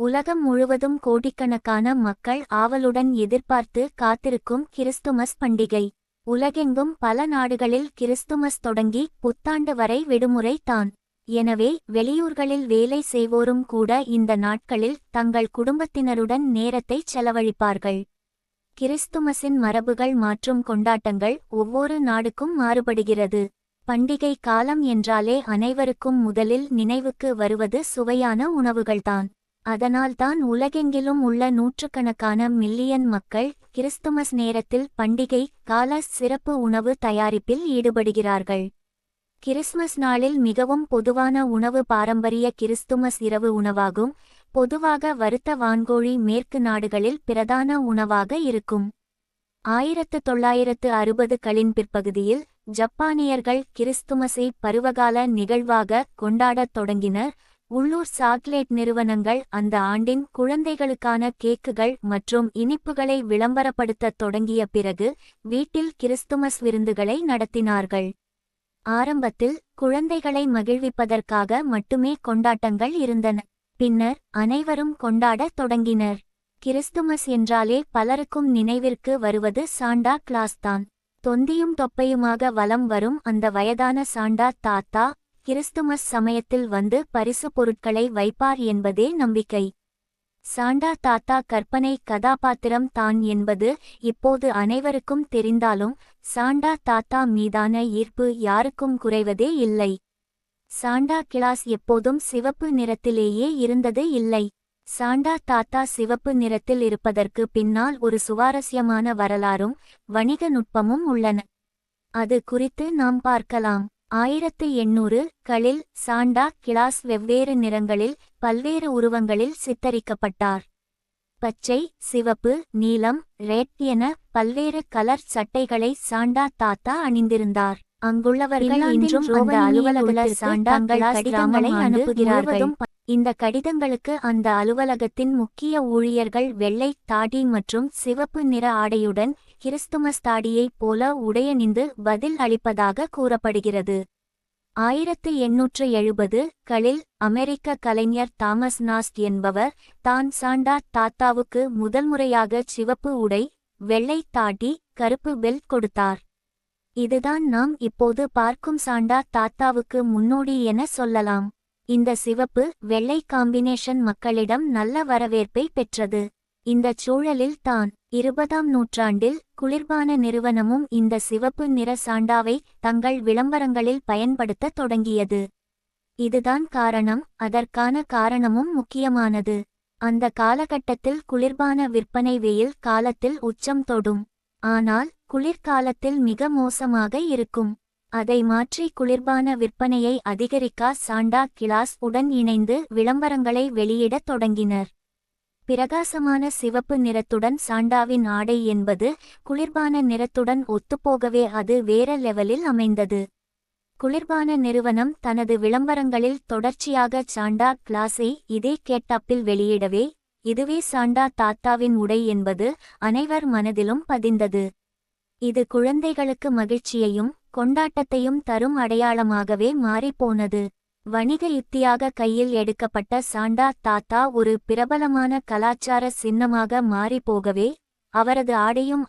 உலகம் முழுவதும் கோடிக்கணக்கான மக்கள் ஆவலுடன் எதிர்பார்த்து காத்திருக்கும் கிறிஸ்துமஸ் பண்டிகை. உலகெங்கும் பல நாடுகளில் கிறிஸ்துமஸ் தொடங்கி புத்தாண்டு வரை விடுமுறை தான். எனவே வெளியூர்களில் வேலை செய்வோரும் கூட இந்த நாட்களில் தங்கள் குடும்பத்தினருடன் நேரத்தை செலவழிப்பார்கள். கிறிஸ்துமஸின் மரபுகள் மற்றும் கொண்டாட்டங்கள் ஒவ்வொரு நாடுக்கும் மாறுபடுகிறது. பண்டிகை காலம் என்றாலே அனைவருக்கும் முதலில் நினைவுக்கு வருவது சுவையான உணவுகள்தான். அதனால்தான் உலகெங்கிலும் உள்ள நூற்றுக்கணக்கான மில்லியன் மக்கள் கிறிஸ்துமஸ் நேரத்தில் பண்டிகை கால சிறப்பு உணவு தயாரிப்பில் ஈடுபடுகிறார்கள். கிறிஸ்மஸ் நாளில் மிகவும் பொதுவான உணவு பாரம்பரிய கிறிஸ்துமஸ் இரவு உணவாகும். பொதுவாக வறுத்த வான்கோழி மேற்கு நாடுகளில் பிரதான உணவாக இருக்கும். 1960களின் பிற்பகுதியில் ஜப்பானியர்கள் கிறிஸ்துமஸை பருவகால நிகழ்வாக கொண்டாடத் தொடங்கினர். உள்ளூர் சாக்லேட் நிறுவனங்கள் அந்த ஆண்டின் குழந்தைகளுக்கான கேக்குகள் மற்றும் இனிப்புகளை விளம்பரப்படுத்தத் தொடங்கிய பிறகு வீட்டில் கிறிஸ்துமஸ் விருந்துகளை நடத்தினார்கள். ஆரம்பத்தில் குழந்தைகளை மகிழ்விப்பதற்காக மட்டுமே கொண்டாட்டங்கள் இருந்தன. பின்னர் அனைவரும் கொண்டாடத் தொடங்கினர். கிறிஸ்துமஸ் என்றாலே பலருக்கும் நினைவிற்கு வருவது சாண்டா கிளாஸ் தான். தொந்தியும் தொப்பையுமாக வலம் வரும் அந்த வயதான சாண்டா தாத்தா கிறிஸ்துமஸ் சமயத்தில் வந்து பரிசு பொருட்களை வைப்பார் என்பதே நம்பிக்கை. சாண்டா தாத்தா கற்பனை கதாபாத்திரம் தான் என்பது இப்போது அனைவருக்கும் தெரிந்தாலும் சாண்டா தாத்தா மீதான ஈர்ப்பு யாருக்கும் குறைவதே இல்லை. சாண்டா கிளாஸ் எப்போதும் சிவப்பு நிறத்திலேயே இருந்தது இல்லை. சாண்டா தாத்தா சிவப்பு நிறத்தில் இருப்பதற்கு பின்னால் ஒரு சுவாரஸ்யமான வரலாறும் வணிக நுட்பமும் உள்ளன. அது குறித்து நாம் பார்க்கலாம். 1800களில் சாண்டா கிளாஸ் வெவ்வேறு நிறங்களில் பல்வேறு உருவங்களில் சித்தரிக்கப்பட்டார். பச்சை, சிவப்பு, நீலம், ரெட் என பல்வேறு கலர் சட்டைகளை சாண்டா தாத்தா அணிந்திருந்தார். அங்குள்ளவர்கள் இன்றும் அந்த அலுவலகத்தில் சாண்டா கடிதங்களை அனுப்புகிறார்கள். இந்த கடிதங்களுக்கு அந்த அலுவலகத்தின் முக்கிய ஊழியர்கள் வெள்ளை தாடி மற்றும் சிவப்பு நிற ஆடையுடன் கிறிஸ்துமஸ் தாடியைப் போல உடையணிந்து பதில் அளிப்பதாக கூறப்படுகிறது. 1870களில் அமெரிக்க கலைஞர் தாமஸ் நாஸ்ட் என்பவர் தான் சாண்டா தாத்தாவுக்கு முதல்முறையாக சிவப்பு உடை, வெள்ளை தாடி, கருப்பு பெல்ட் கொடுத்தார். இதுதான் நாம் இப்போது பார்க்கும் சாண்டா தாத்தாவுக்கு முன்னோடி என சொல்லலாம். இந்த சிவப்பு வெள்ளை காம்பினேஷன் மக்களிடம் நல்ல வரவேற்பை பெற்றது. இந்தச் சூழலில் தான் 20ஆம் நூற்றாண்டில் குளிர்பான நிறுவனமும் இந்த சிவப்பு நிற சாண்டாவை தங்கள் விளம்பரங்களில் பயன்படுத்தத் தொடங்கியது. இதுதான் காரணம். அதற்கான காரணமும் முக்கியமானது. அந்த காலகட்டத்தில் குளிர்பான விற்பனை வெயில் காலத்தில் உச்சம் தொடும். ஆனால் குளிர்காலத்தில் மிக மோசமாக இருக்கும். அதை மாற்றி குளிர்பான விற்பனையை அதிகரிக்க சாண்டா கிளாஸ் உடன் இணைந்து விளம்பரங்களை வெளியிடத் தொடங்கினர். பிரகாசமான சிவப்பு நிறத்துடன் சாண்டாவின் ஆடை என்பது குளிர்பான நிறத்துடன் ஒத்துப்போகவே அது வேற லெவலில் அமைந்தது. குளிர்பான நிறுவனம் தனது விளம்பரங்களில் தொடர்ச்சியாக சாண்டா கிளாஸை இதே கேட்டப்பில் வெளியிடவே இதுவே சாண்டா தாத்தாவின் உடை என்பது அனைவர் மனதிலும் பதிந்தது. இது குழந்தைகளுக்கு மகிழ்ச்சியையும் கொண்டாட்டத்தையும் தரும் அடையாளமாகவே மாறிப்போனது. வணிக யுக்தியாக கையில் எடுக்கப்பட்ட சாண்டா தாத்தா ஒரு பிரபலமான கலாச்சார சின்னமாக மாறிப்போகவே அவரது ஆடையும்